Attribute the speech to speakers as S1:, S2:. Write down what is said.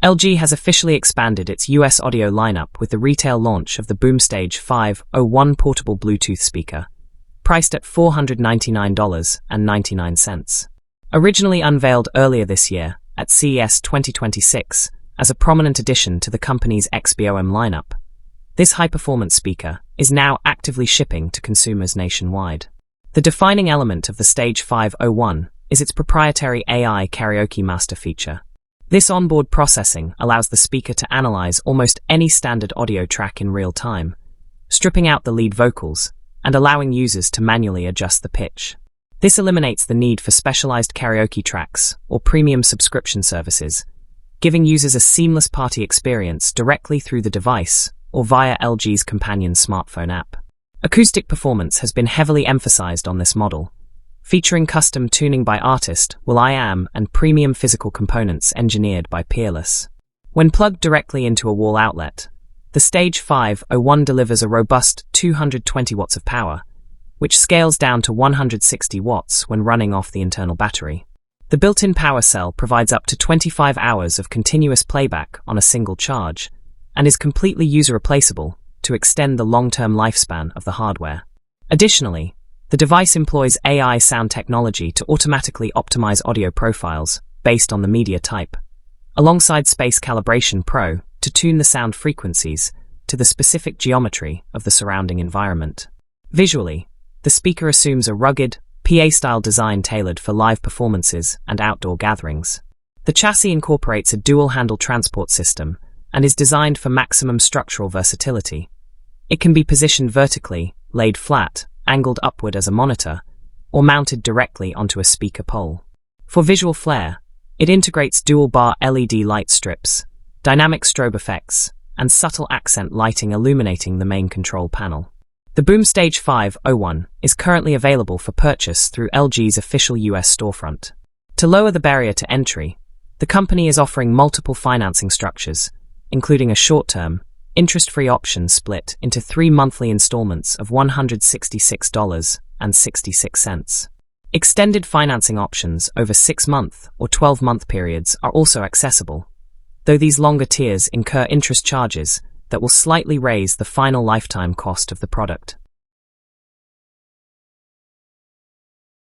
S1: LG has officially expanded its US audio lineup with the retail launch of the Boomstage 501 portable Bluetooth speaker, priced at $499.99. Originally unveiled earlier this year at CES 2026 as a prominent addition to the company's XBOOM lineup, this high-performance speaker is now actively shipping to consumers nationwide. The defining element of the Stage 501 is its proprietary AI Karaoke Master feature. This onboard processing allows the speaker to analyze almost any standard audio track in real time, stripping out the lead vocals and allowing users to manually adjust the pitch. This eliminates the need for specialized karaoke tracks or premium subscription services, giving users a seamless party experience directly through the device or via LG's companion smartphone app. Acoustic performance has been heavily emphasized on this model, featuring custom tuning by artist will.i.am and premium physical components engineered by Peerless. When plugged directly into a wall outlet, the Stage 501 delivers a robust 220 watts of power, which scales down to 160 watts when running off the internal battery. The built-in power cell provides up to 25 hours of continuous playback on a single charge, and is completely user-replaceable to extend the long-term lifespan of the hardware. Additionally, the device employs AI sound technology to automatically optimize audio profiles based on the media type, alongside Space Calibration Pro to tune the sound frequencies to the specific geometry of the surrounding environment. Visually, the speaker assumes a rugged, PA-style design tailored for live performances and outdoor gatherings. The chassis incorporates a dual-handle transport system and is designed for maximum structural versatility. It can be positioned vertically, laid flat, angled upward as a monitor, or mounted directly onto a speaker pole. For visual flair, it integrates dual-bar LED light strips, dynamic strobe effects, and subtle accent lighting illuminating the main control panel. The Boomstage 501 is currently available for purchase through LG's official US storefront. To lower the barrier to entry, the company is offering multiple financing structures, including a short-term, interest-free option split into 3 monthly installments of $166.66. Extended financing options over 6-month or 12-month periods are also accessible, though these longer tiers incur interest charges that will slightly raise the final lifetime cost of the product.